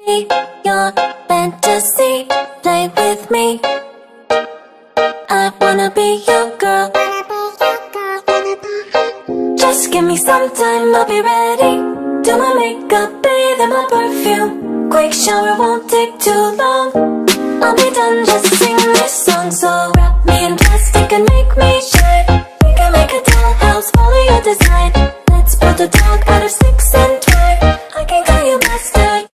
Be your fantasy, play with me. I wanna be your girl. Just give me some time, I'll be ready. Do my makeup, bathe in my perfume. Quick shower won't take too long. I'll be done, just sing this song. So wrap me in plastic and make me shine. We can make a dollhouse, follow your design. Let's build a dog out of sticks and twine. I can call you master.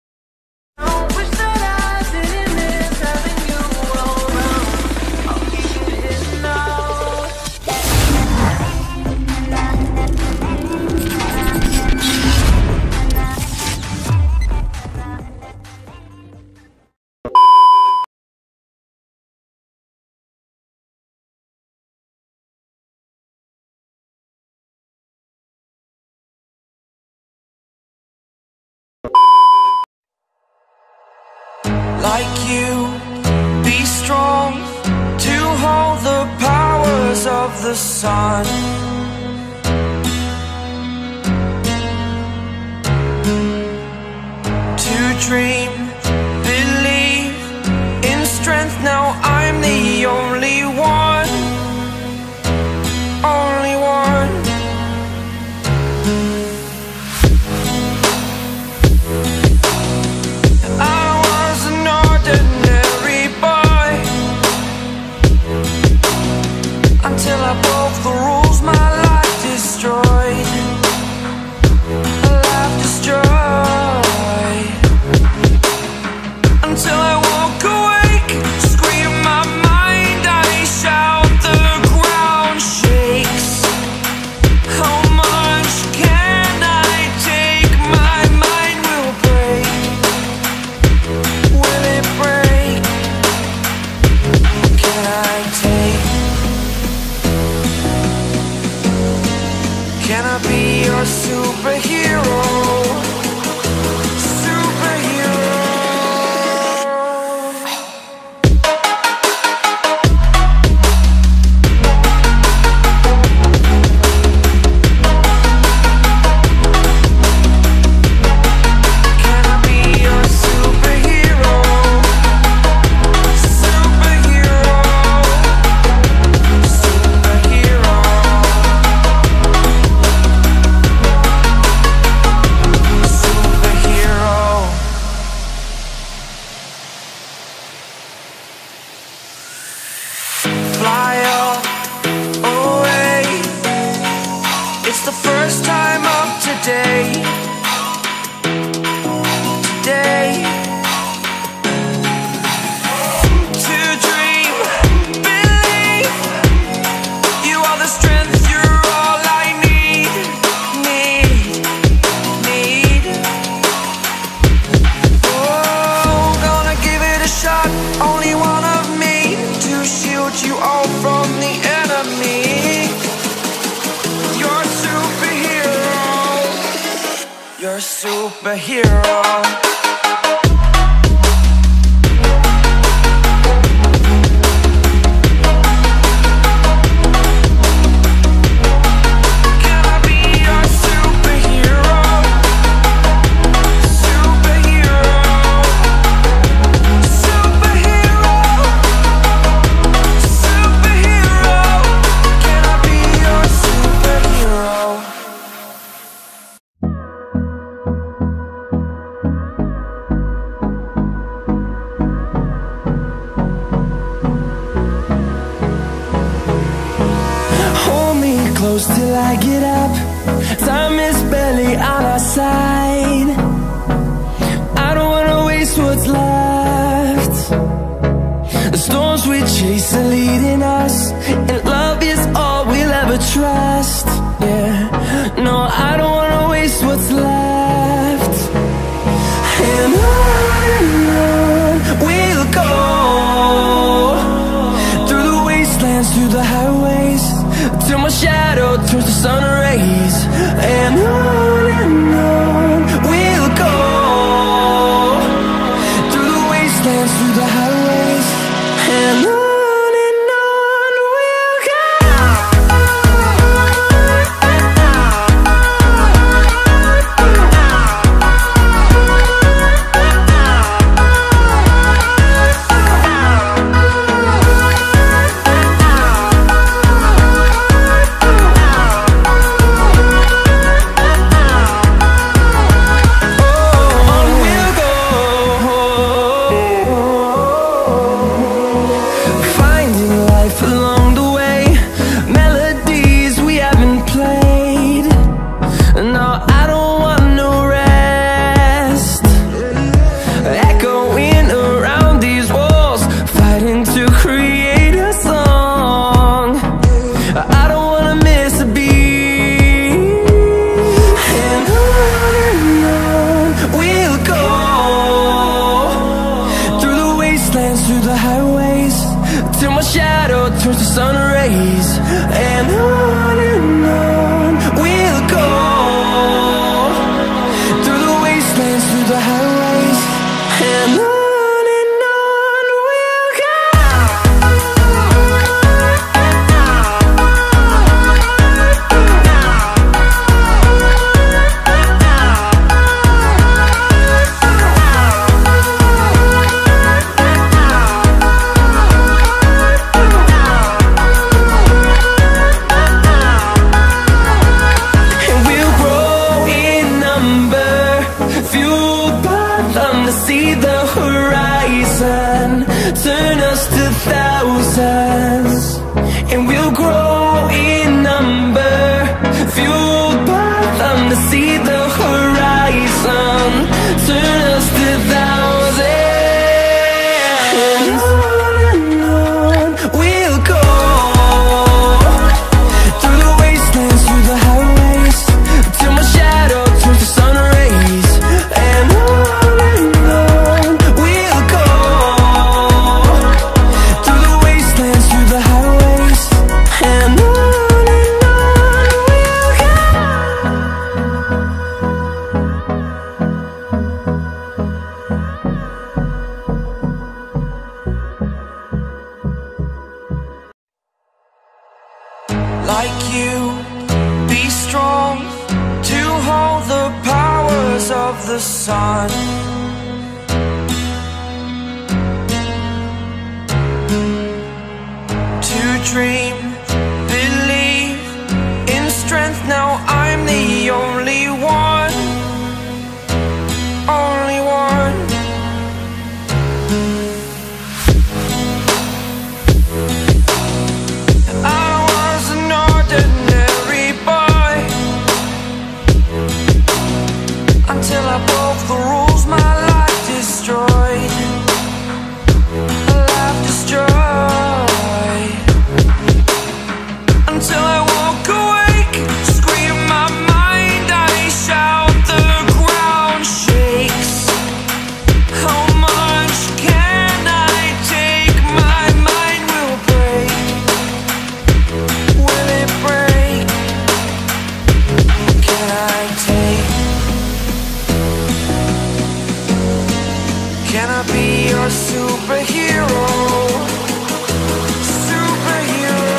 Like you, be strong to hold the powers of the sun. To dream, believe in strength. Now I'm the only one, only one. Until I broke the rules, my life destroyed. A life destroyed. Until I woke awake, scream my mind, I shout, the ground shakes. How much can I take? My mind will break. Will it break? Can I take? Can I be your superhero? Superhero. Can I be your superhero? Superhero. Superhero. Fly away. It's the first time of today. Today. To dream, believe. You are the strength, you're all I need. Need. Oh, gonna give it a shot. Only one of me to shield you all from the enemy. You're a superhero. You're a superhero. Can I be your superhero? Superhero. Superhero. Superhero. Can I be your superhero? Hold me close till I get up. Time is barely on our side. I don't wanna waste what's left. The storms we chase are leading us, and love is all we'll ever trust. Yeah, no, I don't wanna waste what's left. And on we'll go, through the wastelands, through the highways, till my shadow turns to sun rays. And on we'll go, through the wastelands, through the highways, and on we'll go. wastelands, through the highways, till my shadow turns to sun rays. And on we'll go, through the wastelands, through the highways, and on. Turn us to thousands, and we'll grow in number, fueled by them to see the horizon. Turn us to thousands, and on we'll go, through the wastelands, through the highways, till my shadow turns to sun rays. And on we'll go, like you, be strong to hold the powers of the sun. To dream, believe in strength. Now I'm the only one, only one. Until I broke the rules, my life destroyed, life destroyed. Until I woke awake, scream my mind, I shout, the ground shakes. How much can I take? My mind will break. Will it break? Can I take? Can I be your superhero? Superhero.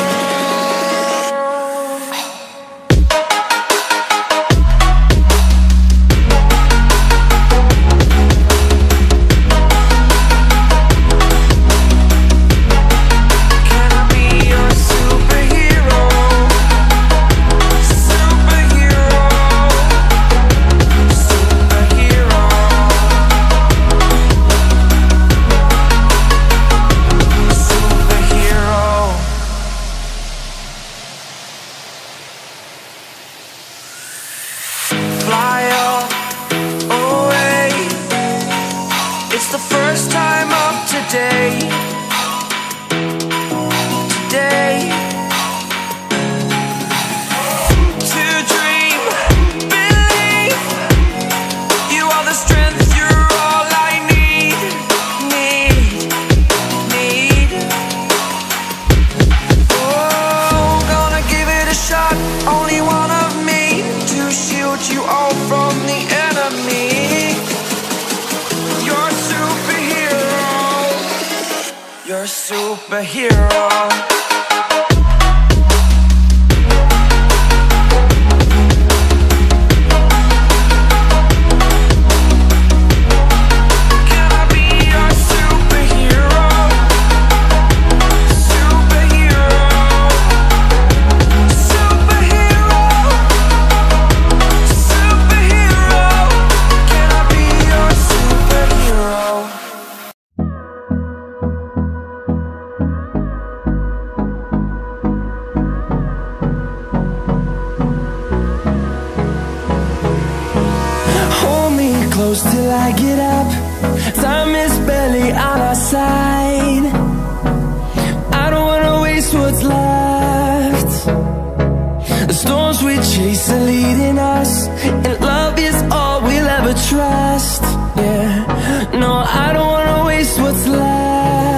Can I be your superhero? Superhero. Superhero. Fly up, away. It's the first time of today. Today. To dream, believe. You are the strength, you're all I need. Need. Oh, gonna give it a shot. Only one of me to shield you all from the enemy. You're a superhero. You're a superhero. Can I be your superhero? Superhero. Superhero. Superhero. Can I be your superhero? Close till I get up. Time is barely on our side. I don't wanna waste what's left. The storms we chase are leading us, and love is all we'll ever trust. Yeah, no, I don't wanna waste what's left.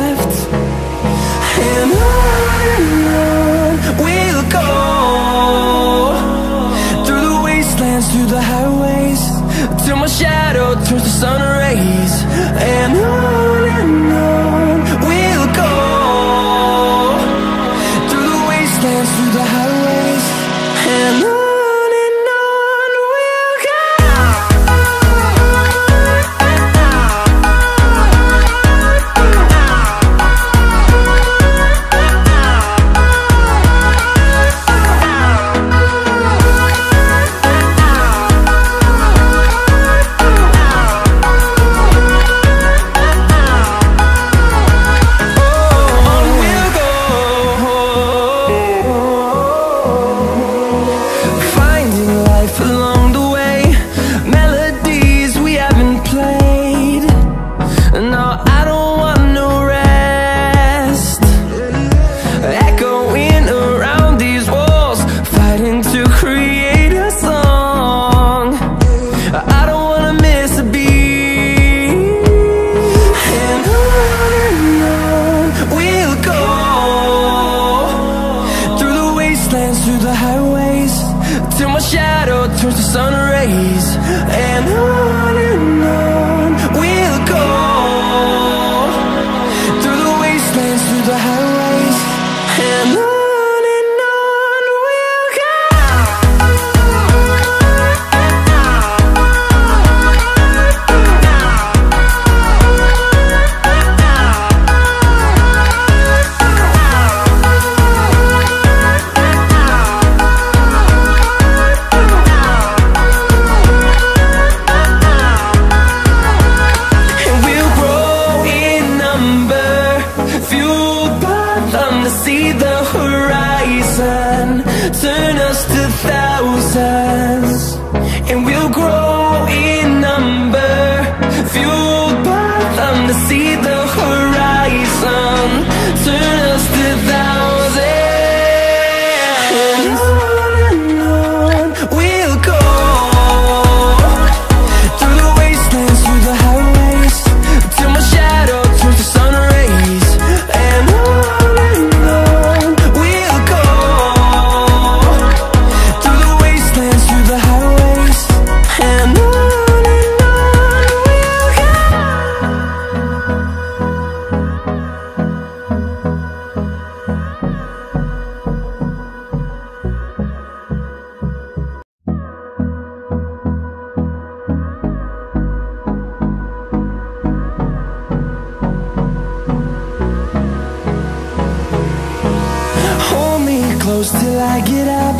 close till I get up.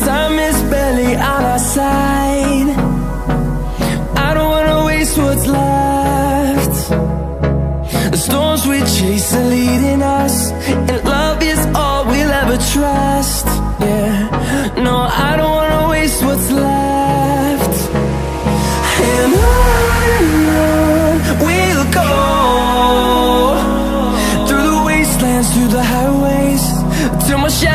Time is barely on our side. I don't wanna waste what's left. The storms we chase are leading us, and love is all we'll ever trust. Yeah, no, I don't wanna waste what's left. And on we'll go, through the wastelands, through the highways, till my shadow